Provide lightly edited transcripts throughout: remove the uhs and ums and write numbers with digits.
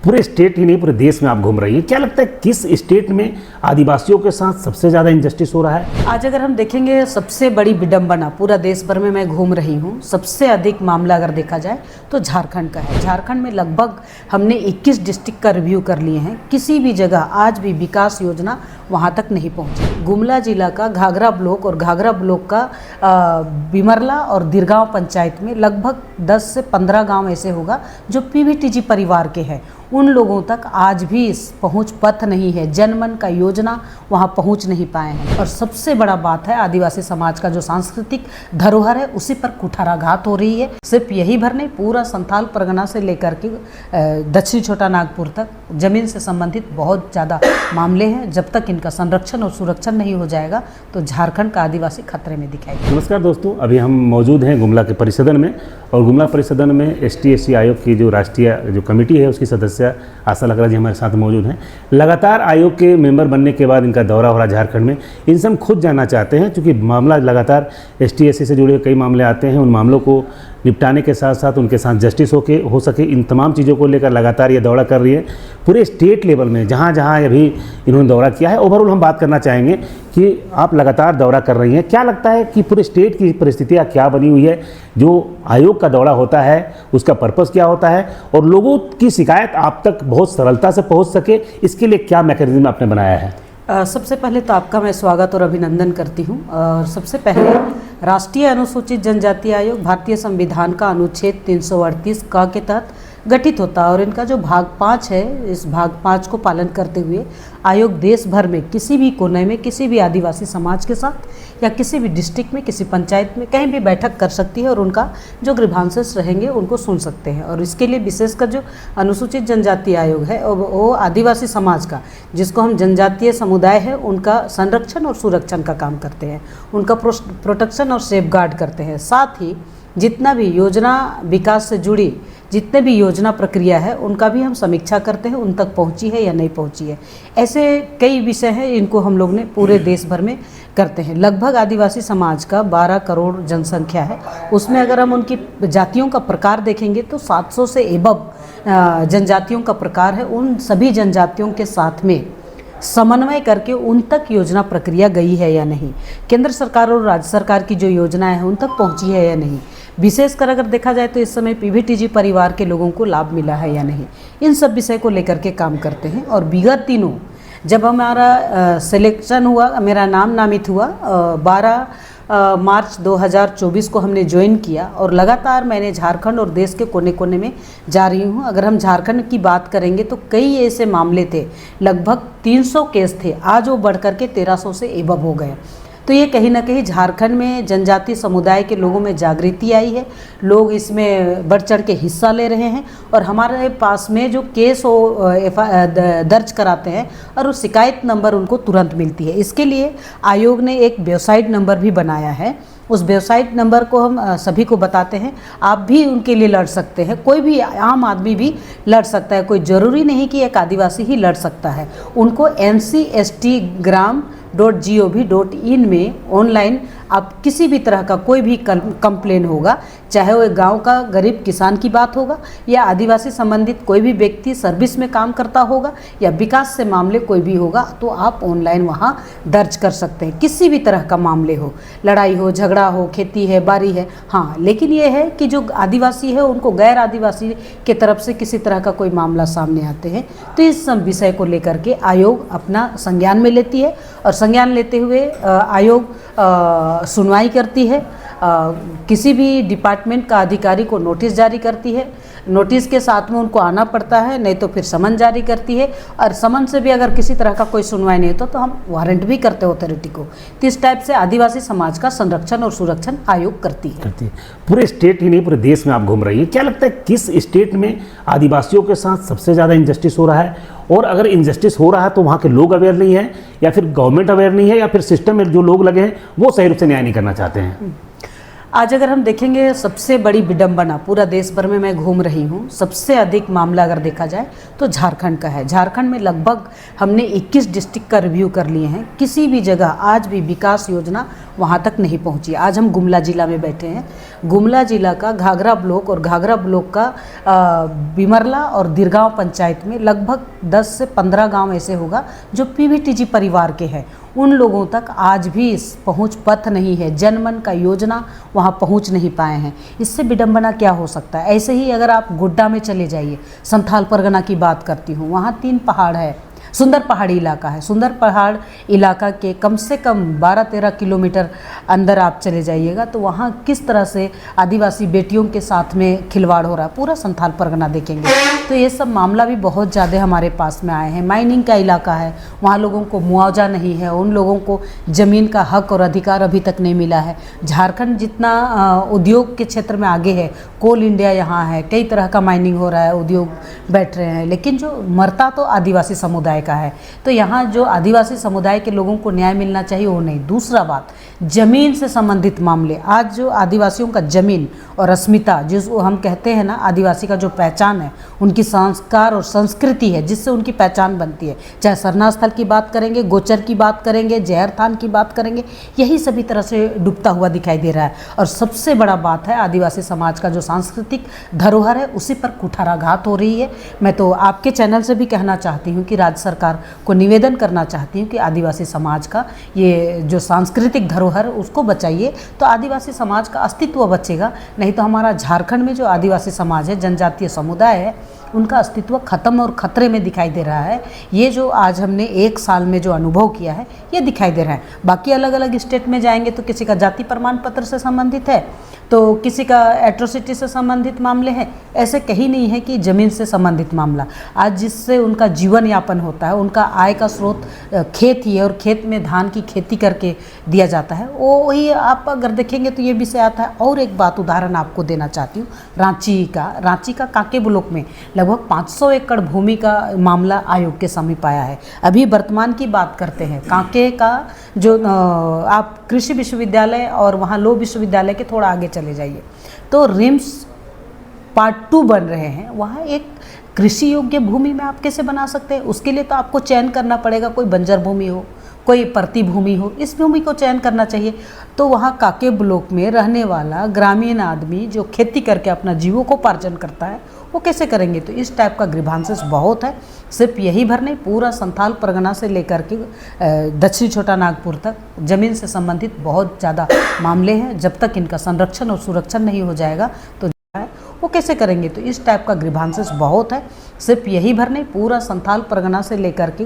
पूरे स्टेट ही नहीं पूरे देश में आप घूम रही हैं, क्या लगता है किस स्टेट में आदिवासियों के साथ सबसे ज़्यादा इनजस्टिस हो रहा है? आज अगर हम देखेंगे सबसे बड़ी विडंबना पूरा देश भर में मैं घूम रही हूँ, सबसे अधिक मामला अगर देखा जाए तो झारखंड का है। झारखंड में लगभग हमने 21 डिस्ट्रिक्ट का रिव्यू कर लिए हैं, किसी भी जगह आज भी विकास योजना वहाँ तक नहीं पहुँची। गुमला जिला का घाघरा ब्लॉक और घाघरा ब्लॉक का बिमरला और दिरगांव पंचायत में लगभग 10 से 15 गांव ऐसे होगा जो पीवीटीजी परिवार के हैं। उन लोगों तक आज भी पहुंच पथ नहीं है, जनमन का योजना वहां पहुंच नहीं पाए हैं। और सबसे बड़ा बात है आदिवासी समाज का जो सांस्कृतिक धरोहर है उसी पर कुठाराघात हो रही है। सिर्फ यही भर नहीं, पूरा संथाल परगना से लेकर के दक्षिणी छोटा नागपुर तक जमीन से संबंधित बहुत ज़्यादा मामले हैं। जब तक इनका संरक्षण और सुरक्षण नहीं हो जाएगा तो झारखंड का आदिवासी खतरे में दिखाई देगा। नमस्कार दोस्तों, अभी हम मौजूद हैं गुमला के परिसदन में और गुमला परिसदन में ST/SC आयोग की जो राष्ट्रीय जो कमेटी है उसकी सदस्य आशा लकड़ा जी हमारे साथ मौजूद हैं। लगातार आयोग के मेंबर बनने के बाद इनका दौरा हो रहा है झारखंड में। इनसे हम खुद जानना चाहते हैं, क्योंकि मामला लगातार ST/SC से जुड़े कई मामले आते हैं, उन मामलों को निपटाने के साथ साथ उनके साथ जस्टिस हो सके, इन तमाम चीज़ों को लेकर लगातार ये दौरा कर रही है। पूरे स्टेट लेवल में जहाँ जहाँ अभी इन्होंने दौरा किया है, ओवरऑल हम बात करना चाहेंगे कि आप लगातार दौरा कर रही हैं, क्या लगता है कि पूरे स्टेट की परिस्थितियाँ क्या बनी हुई है? जो आयोग का दौरा होता है उसका पर्पस क्या होता है और लोगों की शिकायत आप तक बहुत सरलता से पहुँच सके, इसके लिए क्या मैकेनिज्म आपने बनाया है? सबसे पहले तो आपका मैं स्वागत और अभिनंदन करती हूँ। और सबसे पहले राष्ट्रीय अनुसूचित जनजाति आयोग भारतीय संविधान का अनुच्छेद 338 क के तहत गठित होता है और इनका जो भाग 5 है, इस भाग 5 को पालन करते हुए आयोग देश भर में किसी भी कोने में किसी भी आदिवासी समाज के साथ या किसी भी डिस्ट्रिक्ट में किसी पंचायत में कहीं भी बैठक कर सकती है और उनका जो ग्रीवांसेस रहेंगे उनको सुन सकते हैं। और इसके लिए विशेषकर जो अनुसूचित जनजाति आयोग है वो आदिवासी समाज का, जिसको हम जनजातीय समुदाय है, उनका संरक्षण और सुरक्षण का काम करते हैं, उनका प्रोटेक्शन और सेफगार्ड करते हैं। साथ ही जितना भी योजना विकास से जुड़ी जितने भी योजना प्रक्रिया है उनका भी हम समीक्षा करते हैं, उन तक पहुंची है या नहीं पहुंची है। ऐसे कई विषय हैं, इनको हम लोग ने पूरे देश भर में करते हैं। लगभग आदिवासी समाज का 12 करोड़ जनसंख्या है, उसमें अगर हम उनकी जातियों का प्रकार देखेंगे तो 700 से एबव जनजातियों का प्रकार है। उन सभी जनजातियों के साथ में समन्वय करके उन तक योजना प्रक्रिया गई है या नहीं, केंद्र सरकार और राज्य सरकार की जो योजनाएं हैं उन तक पहुंची है या नहीं, विशेषकर अगर देखा जाए तो इस समय पीवीटीजी परिवार के लोगों को लाभ मिला है या नहीं, इन सब विषय को लेकर के काम करते हैं। और विगत दिनों जब हमारा सिलेक्शन हुआ, मेरा नाम नामित हुआ 12 मार्च 2024 को हमने ज्वाइन किया और लगातार मैंने झारखंड और देश के कोने कोने में जा रही हूँ। अगर हम झारखंड की बात करेंगे तो कई ऐसे मामले थे, लगभग 300 केस थे, आज वो बढ़ कर के 1300 से एबव हो गए। तो ये कहीं ना कहीं झारखंड में जनजाति समुदाय के लोगों में जागृति आई है, लोग इसमें बढ़ चढ़ के हिस्सा ले रहे हैं और हमारे पास में जो केस दर्ज कराते हैं और वो शिकायत नंबर उनको तुरंत मिलती है। इसके लिए आयोग ने एक वेबसाइट नंबर भी बनाया है, उस वेबसाइट नंबर को हम सभी को बताते हैं, आप भी उनके लिए लड़ सकते हैं, कोई भी आम आदमी भी लड़ सकता है, कोई ज़रूरी नहीं कि एक आदिवासी ही लड़ सकता है। उनको ncstgram.gov.in में ऑनलाइन आप किसी भी तरह का कोई भी कंप्लेन होगा, चाहे वो एक गांव का गरीब किसान की बात होगा या आदिवासी संबंधित कोई भी व्यक्ति सर्विस में काम करता होगा या विकास से मामले कोई भी होगा, तो आप ऑनलाइन वहां दर्ज कर सकते हैं। किसी भी तरह का मामले हो, लड़ाई हो, झगड़ा हो, खेती है, बारी है, हाँ, लेकिन ये है कि जो आदिवासी है उनको गैर आदिवासी के तरफ से किसी तरह का कोई मामला सामने आते हैं तो इस सब विषय को लेकर के आयोग अपना संज्ञान में लेती है और संज्ञान लेते हुए आयोग सुनवाई करती है। किसी भी डिपार्टमेंट का अधिकारी को नोटिस जारी करती है, नोटिस के साथ में उनको आना पड़ता है, नहीं तो फिर समन जारी करती है और समन से भी अगर किसी तरह का कोई सुनवाई नहीं होता तो हम वारंट भी करते हैं अथॉरिटी को। तो इस टाइप से आदिवासी समाज का संरक्षण और सुरक्षण आयोग करती है। पूरे स्टेट ही नहीं पूरे देश में आप घूम रही है, क्या लगता है किस स्टेट में आदिवासियों के साथ सबसे ज़्यादा इनजस्टिस हो रहा है? और अगर इनजस्टिस हो रहा है तो वहाँ के लोग अवेयर नहीं है या फिर गवर्नमेंट अवेयर नहीं है या फिर सिस्टम में जो लोग लगे हैं वो सही रूप से न्याय नहीं करना चाहते हैं? आज अगर हम देखेंगे सबसे बड़ी विडंबना, पूरा देश भर में मैं घूम रही हूँ, सबसे अधिक मामला अगर देखा जाए तो झारखंड का है। झारखंड में लगभग हमने 21 डिस्ट्रिक्ट का रिव्यू कर लिए हैं, किसी भी जगह आज भी विकास योजना वहाँ तक नहीं पहुँची। आज हम गुमला जिला में बैठे हैं। गुमला जिला का घाघरा ब्लॉक और घाघरा ब्लॉक का बिमरला और दिरगांव पंचायत में लगभग 10 से 15 गांव ऐसे होगा जो पीवीटीजी परिवार के हैं। उन लोगों तक आज भी पहुंच पथ नहीं है, जनमन का योजना वहां पहुंच नहीं पाए हैं। इससे विडंबना क्या हो सकता है। ऐसे ही अगर आप गोड्डा में चले जाइए, संथाल परगना की बात करती हूँ, वहाँ 3 पहाड़ है, सुंदर पहाड़ी इलाका है। सुंदर पहाड़ इलाका के कम से कम 12-13 किलोमीटर अंदर आप चले जाइएगा तो वहाँ किस तरह से आदिवासी बेटियों के साथ में खिलवाड़ हो रहा है, पूरा संथाल परगना देखेंगे तो ये सब मामला भी बहुत ज़्यादा हमारे पास में आए हैं। माइनिंग का इलाका है, वहाँ लोगों को मुआवजा नहीं है, उन लोगों को ज़मीन का हक और अधिकार अभी तक नहीं मिला है। झारखंड जितना उद्योग के क्षेत्र में आगे है, कोल इंडिया यहाँ है, कई तरह का माइनिंग हो रहा है, उद्योग बैठ रहे हैं, लेकिन जो मरता तो आदिवासी समुदाय का है। तो यहाँ जो आदिवासी समुदाय के लोगों को न्याय मिलना चाहिए वो नहीं। दूसरा बात, जमीन से संबंधित मामले, आज जो आदिवासियों का जमीन और अस्मिता, जिसको हम कहते हैं ना, आदिवासी का जो पहचान है, उनकी संस्कार और संस्कृति है जिससे उनकी पहचान बनती है। चाहे सरना स्थल की बात करेंगे, गोचर की बात करेंगे, जहर थान की बात करेंगे, यही सभी तरह से डूबता हुआ दिखाई दे रहा है। और सबसे बड़ा बात है, आदिवासी समाज का जो सांस्कृतिक धरोहर है उसी पर कुठाराघात हो रही है। मैं तो आपके चैनल से भी कहना चाहती हूँ कि राज्य सरकार को निवेदन करना चाहती हूँ कि आदिवासी समाज का ये जो सांस्कृतिक धरोहर उसको बचाइए, तो आदिवासी समाज का अस्तित्व बचेगा। नहीं तो हमारा झारखंड में जो आदिवासी समाज है, जनजातीय समुदाय है, उनका अस्तित्व खत्म और खतरे में दिखाई दे रहा है। ये जो आज हमने 1 साल में जो अनुभव किया है ये दिखाई दे रहा है। बाकी अलग अलग स्टेट में जाएंगे तो किसी का जाति प्रमाण पत्र से संबंधित है, तो किसी का एट्रोसिटी से संबंधित मामले हैं। ऐसे कहीं नहीं है कि ज़मीन से संबंधित मामला। आज जिससे उनका जीवन यापन होता है, उनका आय का स्रोत खेत ही है और खेत में धान की खेती करके दिया जाता है, वो वही आप अगर देखेंगे तो ये विषय आता है। और एक बात उदाहरण आपको देना चाहती हूँ, रांची का कांके ब्लॉक में लगभग 500 एकड़ भूमि का मामला आयोग के समीप आया है। अभी वर्तमान की बात करते हैं, कांके का जो आप कृषि विश्वविद्यालय और वहाँ लो विश्वविद्यालय के थोड़ा आगे चले जाइए तो रिम्स पार्ट 2 बन रहे हैं। वहाँ एक कृषि योग्य भूमि में आप कैसे बना सकते हैं? उसके लिए तो आपको चयन करना पड़ेगा, कोई बंजर भूमि हो, कोई परती भूमि हो, इस भूमि को चयन करना चाहिए। तो वहाँ काके ब्लॉक में रहने वाला ग्रामीण आदमी जो खेती करके अपना जीविकोपार्जन करता है वो कैसे करेंगे? तो इस टाइप का ग्रीवांसेस बहुत है। सिर्फ यही भर नहीं, पूरा संथाल परगना से लेकर के दक्षिणी छोटा नागपुर तक ज़मीन से संबंधित बहुत ज़्यादा मामले हैं। जब तक इनका संरक्षण और सुरक्षण नहीं हो जाएगा तो वो कैसे करेंगे? तो इस टाइप का ग्रीवांसेस बहुत है। सिर्फ यही भर नहीं, पूरा संथाल परगना से लेकर के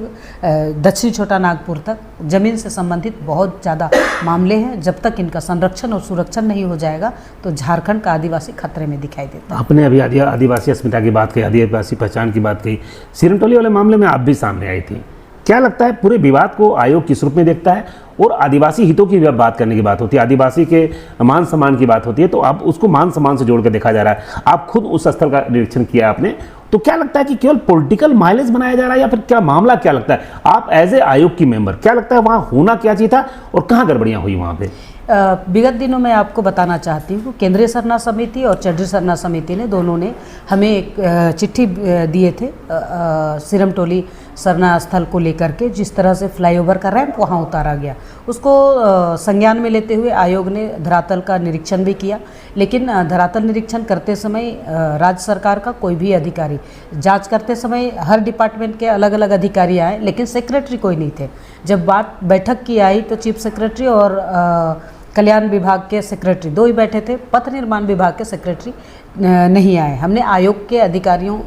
दक्षिणी छोटा नागपुर तक ज़मीन से संबंधित बहुत ज़्यादा मामले हैं। जब तक इनका संरक्षण और सुरक्षण नहीं हो जाएगा तो झारखंड का आदिवासी खतरे में दिखाई देता है। आपने अभी आदिवासी अस्मिता की बात कही, आदिवासी पहचान की बात कही, सिरमटोली वाले मामले में आप भी सामने आई थी। क्या लगता है पूरे विवाद को आयोग किस रूप में देखता है? और आदिवासी हितों की जब बात करने की बात होती है, आदिवासी के मान सम्मान की बात होती है, तो आप उसको मान सम्मान से जोड़ कर देखा जा रहा है। आप खुद उस स्थल का निरीक्षण किया आपने, तो क्या लगता है कि केवल पॉलिटिकल माइलेज बनाया जा रहा है या फिर क्या मामला क्या लगता है? आप एज ए आयोग की मेंबर क्या लगता है वहाँ होना क्या चाहिए था और कहाँ गड़बड़ियाँ हुई वहाँ पे? विगत दिनों में आपको बताना चाहती हूँ, केंद्रीय सरना समिति और चड्डी सरना समिति ने दोनों ने हमें एक चिट्ठी दिए थे सिरमटोली सरना स्थल को लेकर के। जिस तरह से फ्लाईओवर का रैंप वहाँ उतारा गया, उसको संज्ञान में लेते हुए आयोग ने धरातल का निरीक्षण भी किया। लेकिन धरातल निरीक्षण करते समय राज्य सरकार का कोई भी अधिकारी, जांच करते समय हर डिपार्टमेंट के अलग अलग अधिकारी आए, लेकिन सेक्रेटरी कोई नहीं थे। जब बात बैठक की आई तो चीफ सेक्रेटरी और कल्याण विभाग के सेक्रेटरी 2 ही बैठे थे, पथ निर्माण विभाग के सेक्रेटरी नहीं आए। हमने आयोग के अधिकारियों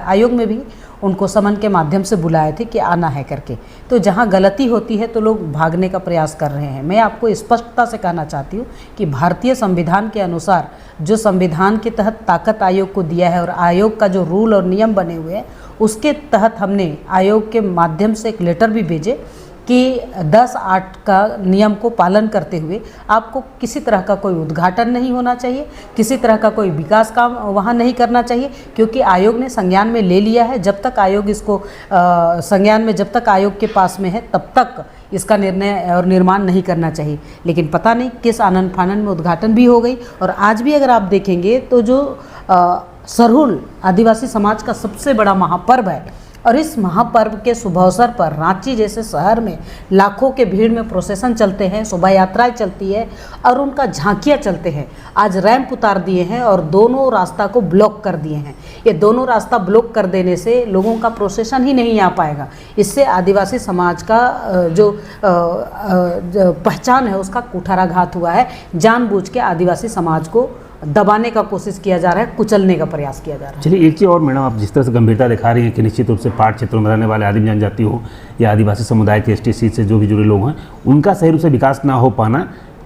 आयोग में भी उनको समन के माध्यम से बुलाए थे कि आना है करके। तो जहाँ गलती होती है तो लोग भागने का प्रयास कर रहे हैं। मैं आपको स्पष्टता से कहना चाहती हूँ कि भारतीय संविधान के अनुसार जो संविधान के तहत ताकत आयोग को दिया है और आयोग का जो रूल और नियम बने हुए हैं उसके तहत हमने आयोग के माध्यम से एक लेटर भी भेजे कि 10(8) का नियम को पालन करते हुए आपको किसी तरह का कोई उद्घाटन नहीं होना चाहिए, किसी तरह का कोई विकास काम वहाँ नहीं करना चाहिए, क्योंकि आयोग ने संज्ञान में ले लिया है। जब तक आयोग इसको संज्ञान में जब तक आयोग के पास में है तब तक इसका निर्णय और निर्माण नहीं करना चाहिए। लेकिन पता नहीं किस आनन फानन में उद्घाटन भी हो गई। और आज भी अगर आप देखेंगे तो जो सरहुल आदिवासी समाज का सबसे बड़ा महापर्व है, और इस महापर्व के शुभ अवसर पर रांची जैसे शहर में लाखों के भीड़ में प्रोसेसन चलते हैं, शोभा यात्राएं चलती है और उनका झांकियां चलते हैं। आज रैंप उतार दिए हैं और दोनों रास्ता को ब्लॉक कर दिए हैं। ये दोनों रास्ता ब्लॉक कर देने से लोगों का प्रोसेसन ही नहीं आ पाएगा। इससे आदिवासी समाज का जो पहचान है उसका कुठाराघात हुआ है। जानबूझ के आदिवासी समाज को दबाने का कोशिश किया जा रहा है, कुचलने का प्रयास किया जा रहा है। चलिए एक चीज़ और मैडम, आप जिस तरह से गंभीरता दिखा रही हैं कि निश्चित रूप से पहाड़ क्षेत्रों में रहने वाले आदिम जनजाति हो या आदिवासी समुदाय के एसटी से जो भी जुड़े लोग हैं, उनका सही रूप से विकास ना हो पाना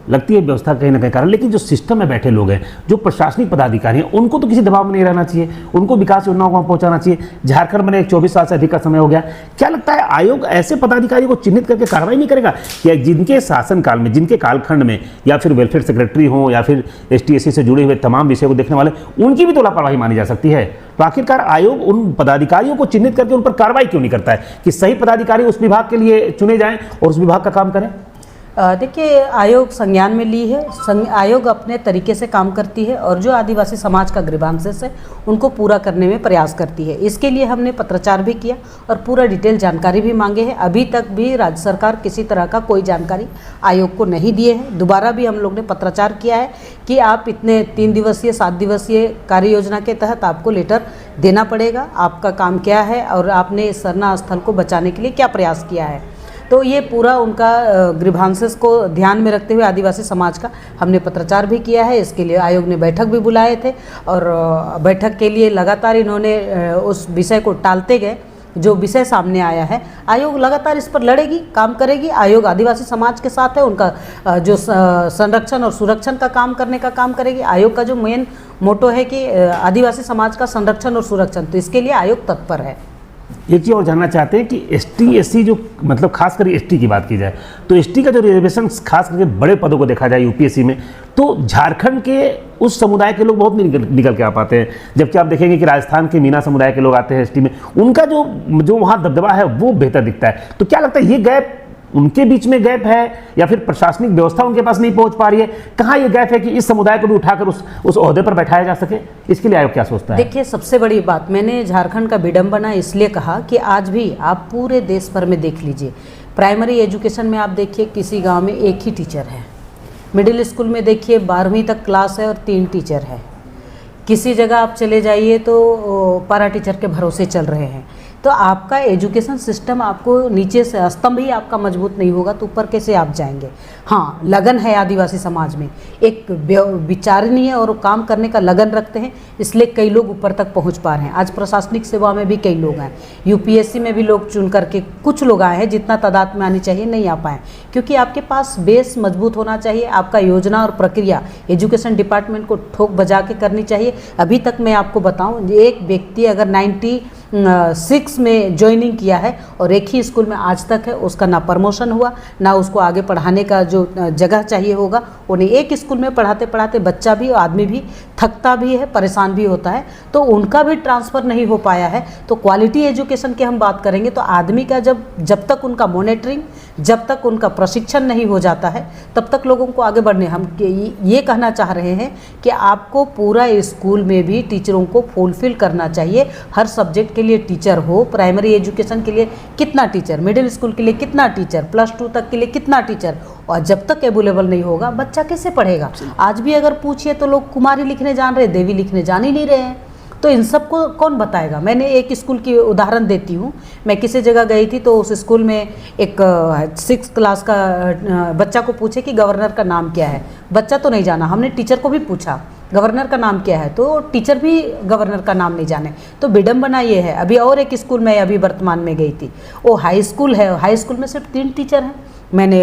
लगती है व्यवस्था कहीं ना कहीं कारण। लेकिन जो सिस्टम में बैठे लोग हैं, जो प्रशासनिक पदाधिकारी हैं, उनको तो किसी दबाव में नहीं रहना चाहिए, उनको विकास योजनाओं को पहुंचाना चाहिए। झारखंड में 24 साल से अधिक का समय हो गया। क्या लगता है आयोग ऐसे पदाधिकारी को चिन्हित करके कार्रवाई नहीं करेगा कि जिनके शासनकाल में, जिनके कालखंड में या फिर वेलफेयर सेक्रेटरी हो या फिर ST/SC से जुड़े हुए तमाम विषय को देखने वाले, उनकी भी तो लापरवाही मानी जा सकती है। तो आखिरकार आयोग उन पदाधिकारियों को चिन्हित करके उन पर कार्रवाई क्यों नहीं करता है कि सही पदाधिकारी उस विभाग के लिए चुने जाएं और उस विभाग का काम करें? देखिए, आयोग संज्ञान में ली है, आयोग अपने तरीके से काम करती है और जो आदिवासी समाज का ग्रीवांसेस है उनको पूरा करने में प्रयास करती है। इसके लिए हमने पत्राचार भी किया और पूरा डिटेल जानकारी भी मांगे हैं। अभी तक भी राज्य सरकार किसी तरह का कोई जानकारी आयोग को नहीं दिए हैं। दोबारा भी हम लोग ने पत्राचार किया है कि आप इतने 3 दिवसीय 7 दिवसीय कार्य योजना के तहत आपको लेटर देना पड़ेगा, आपका काम क्या है और आपने इस सरना स्थल को बचाने के लिए क्या प्रयास किया है। तो ये पूरा उनका ग्रीवांसेस को ध्यान में रखते हुए आदिवासी समाज का हमने पत्राचार भी किया है। इसके लिए आयोग ने बैठक भी बुलाए थे और बैठक के लिए लगातार इन्होंने उस विषय को टालते गए। जो विषय सामने आया है, आयोग लगातार इस पर लड़ेगी, काम करेगी। आयोग आदिवासी समाज के साथ है, उनका जो संरक्षण और सुरक्षण का काम करने का काम करेगी। आयोग का जो मेन मोटो है कि आदिवासी समाज का संरक्षण और सुरक्षण, तो इसके लिए आयोग तत्पर है। एक चीज़ और जानना चाहते हैं कि ST/SC जो मतलब खास कर ST की बात की जाए तो ST का जो रिजर्वेशन खास करके बड़े पदों को देखा जाए UPSC में, तो झारखंड के उस समुदाय के लोग बहुत नहीं निकल के आ पाते हैं। जबकि आप देखेंगे कि राजस्थान के मीना समुदाय के लोग आते हैं ST में, उनका जो वहाँ दबदबा है वो बेहतर दिखता है। तो क्या लगता है ये गैप उनके बीच में गैप है या फिर प्रशासनिक व्यवस्था उनके पास नहीं पहुंच पा रही है? कहाँ ये गैप है कि इस समुदाय को भी उठाकर उस ओहदे पर बैठाया जा सके? इसके लिए आयोग क्या सोचता है? देखिए, सबसे बड़ी बात, मैंने झारखंड का विडंबना इसलिए कहा कि आज भी आप पूरे देश भर में देख लीजिए, प्राइमरी एजुकेशन में आप देखिए किसी गांव में एक ही टीचर है, मिडिल स्कूल में देखिए 12वीं तक क्लास है और 3 टीचर है, किसी जगह आप चले जाइए तो पारा टीचर के भरोसे चल रहे हैं। तो आपका एजुकेशन सिस्टम, आपको नीचे से स्तंभ ही आपका मजबूत नहीं होगा तो ऊपर कैसे आप जाएंगे। हाँ, लगन है आदिवासी समाज में, एक विचारणीय और काम करने का लगन रखते हैं, इसलिए कई लोग ऊपर तक पहुंच पा रहे हैं। आज प्रशासनिक सेवा में भी कई लोग हैं, UPSC में भी लोग चुन करके कुछ लोग आए हैं, जितना तादाद में आनी चाहिए नहीं आ पाए, क्योंकि आपके पास बेस मजबूत होना चाहिए। आपका योजना और प्रक्रिया एजुकेशन डिपार्टमेंट को ठोक बजा के करनी चाहिए। अभी तक मैं आपको बताऊं, एक व्यक्ति अगर 96 में ज्वाइनिंग किया है और एक ही स्कूल में आज तक है, उसका ना प्रमोशन हुआ, ना उसको आगे पढ़ाने का जो जगह चाहिए होगा। उन्हें एक स्कूल में पढ़ाते पढ़ाते बच्चा भी, आदमी भी थकता भी है, परेशान भी होता है, तो उनका भी ट्रांसफ़र नहीं हो पाया है। तो क्वालिटी एजुकेशन की हम बात करेंगे तो आदमी का जब तक उनका मॉनिटरिंग, जब तक उनका प्रशिक्षण नहीं हो जाता है, तब तक लोगों को आगे बढ़ने, हम ये कहना चाह रहे हैं कि आपको पूरा स्कूल में भी टीचरों को फुलफिल करना चाहिए। हर सब्जेक्ट के लिए टीचर हो, प्राइमरी एजुकेशन के लिए कितना टीचर, मिडिल स्कूल के लिए कितना टीचर, +2 तक के लिए कितना टीचर, और जब तक अवेलेबल नहीं होगा बच्चा कैसे पढ़ेगा। आज भी अगर पूछिए तो लोग कुमारी लिखने जान रहे, देवी लिखने जान ही नहीं रहे हैं, तो इन सबको कौन बताएगा। मैंने एक स्कूल की उदाहरण देती हूँ। मैं किसी जगह गई थी तो उस स्कूल में एक 6th क्लास का बच्चा को पूछे कि गवर्नर का नाम क्या है, बच्चा तो नहीं जाना। हमने टीचर को भी पूछा गवर्नर का नाम क्या है, तो टीचर भी गवर्नर का नाम नहीं जाने। तो विडंबना ये है। अभी और एक स्कूल में अभी वर्तमान में गई थी, वो हाई स्कूल है, हाई स्कूल में सिर्फ 3 टीचर हैं। मैंने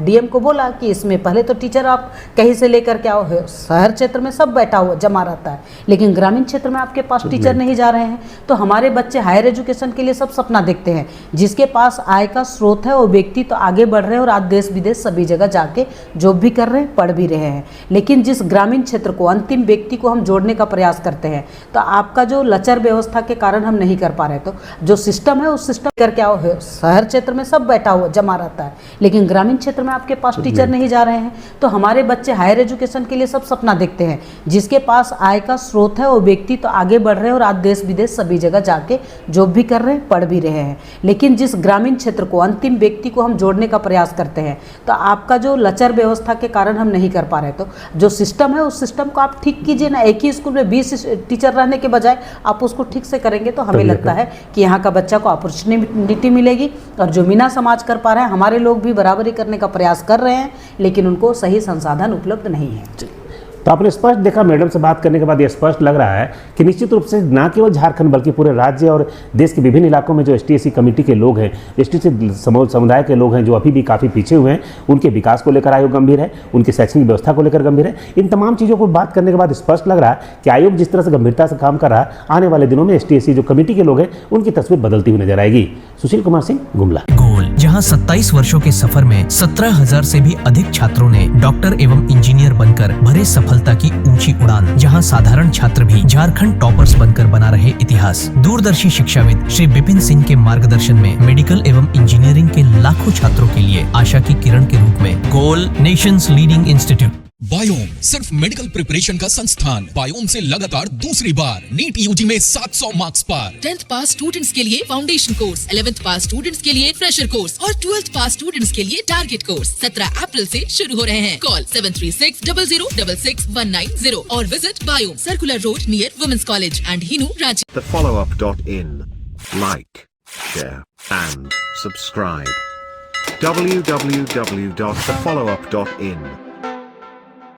DM को बोला कि इसमें पहले तो टीचर आप कहीं से लेकर के आओ, शहर क्षेत्र में सब बैठा हुआ जमा रहता है, लेकिन ग्रामीण क्षेत्र में आपके पास टीचर नहीं जा रहे हैं। तो हमारे बच्चे हायर एजुकेशन के लिए सब सपना देखते हैं, जिसके पास आय का स्रोत है वो व्यक्ति तो आगे बढ़ रहे हैं और आज देश विदेश सभी जगह जाके जॉब भी कर रहे हैं, पढ़ भी रहे हैं। लेकिन जिस ग्रामीण क्षेत्र को, अंतिम व्यक्ति को हम जोड़ने का प्रयास करते हैं, तो आपका जो लचर व्यवस्था के कारण हम नहीं कर पा रहे। तो जो सिस्टम है उस सिस्टम करके आओ, शहर क्षेत्र में सब बैठा हुआ जमा रहता है, लेकिन ग्रामीण क्षेत्र में आपके पास टीचर नहीं जा रहे हैं, तो हमारे बच्चे हायर एजुकेशन के लिए सब सपना देखते हैं। जिसके पास आय का स्रोत है वो व्यक्ति तो आगे बढ़ रहे हैं और आज देश विदेश सभी जगह जाके जॉब भी कर रहे हैं, पढ़ भी रहे हैं। लेकिन जिस ग्रामीण क्षेत्र को, अंतिम व्यक्ति को हम जोड़ने का प्रयास करते हैं, तो आपका जो लचर व्यवस्था के कारण हम नहीं कर पा रहे, तो जो सिस्टम है उस सिस्टम को आप ठीक कीजिए ना। एक ही स्कूल में 20 टीचर रहने के बजाय आप उसको ठीक से करेंगे तो हमें लगता है कि यहाँ का बच्चा को अपॉर्चुनिटी मिलेगी। और जो मीना समाज कर पा रहे हैं, हमारे लोग भी बराबरी करने का प्रयास कर रहे हैं, लेकिन उनको सही संसाधन उपलब्ध नहीं है। तो आपने स्पष्ट देखा, मैडम से बात करने के बाद ये स्पष्ट लग रहा है कि निश्चित रूप से न केवल झारखंड बल्कि पूरे राज्य और देश के विभिन्न इलाकों में जो ST/SC कमेटी के लोग हैं, ST समुदाय के लोग हैं जो अभी भी काफ़ी पीछे हुए हैं, उनके विकास को लेकर आयोग गंभीर है, उनकी शैक्षणिक व्यवस्था को लेकर गंभीर है। इन तमाम चीज़ों को बात करने के बाद स्पष्ट लग रहा है कि आयोग जिस तरह से गंभीरता से काम कर रहा है, आने वाले दिनों में ST/SC जो कमेटी के लोग हैं उनकी तस्वीर बदलती हुई नजर आएगी। सुशील कुमार सिंह, गुमला। गोल, जहां 27 वर्षों के सफर में 17,000 से भी अधिक छात्रों ने डॉक्टर एवं इंजीनियर बनकर भरे सफलता की ऊंची उड़ान, जहां साधारण छात्र भी झारखंड टॉपर्स बनकर बना रहे इतिहास। दूरदर्शी शिक्षाविद श्री विपिन सिंह के मार्गदर्शन में मेडिकल एवं इंजीनियरिंग के लाखों छात्रों के लिए आशा की किरण के रूप में गोल, नेशंस लीडिंग इंस्टीट्यूट। बायोम सिर्फ मेडिकल प्रिपरेशन का संस्थान। बायोम से लगातार दूसरी बार नीट यूजी में 700 मार्क्स पार। 10th पास स्टूडेंट्स के लिए फाउंडेशन कोर्स, 11th पास स्टूडेंट्स के लिए फ्रेशर कोर्स और 12th पास स्टूडेंट्स के लिए टारगेट कोर्स 17 अप्रैल से शुरू हो रहे हैं। कॉल 7360066190 और visit biome, circular road near women's college and Hinoo, Ranchi. thefollowup.in. Like, share, and subscribe. www.thefollowup.in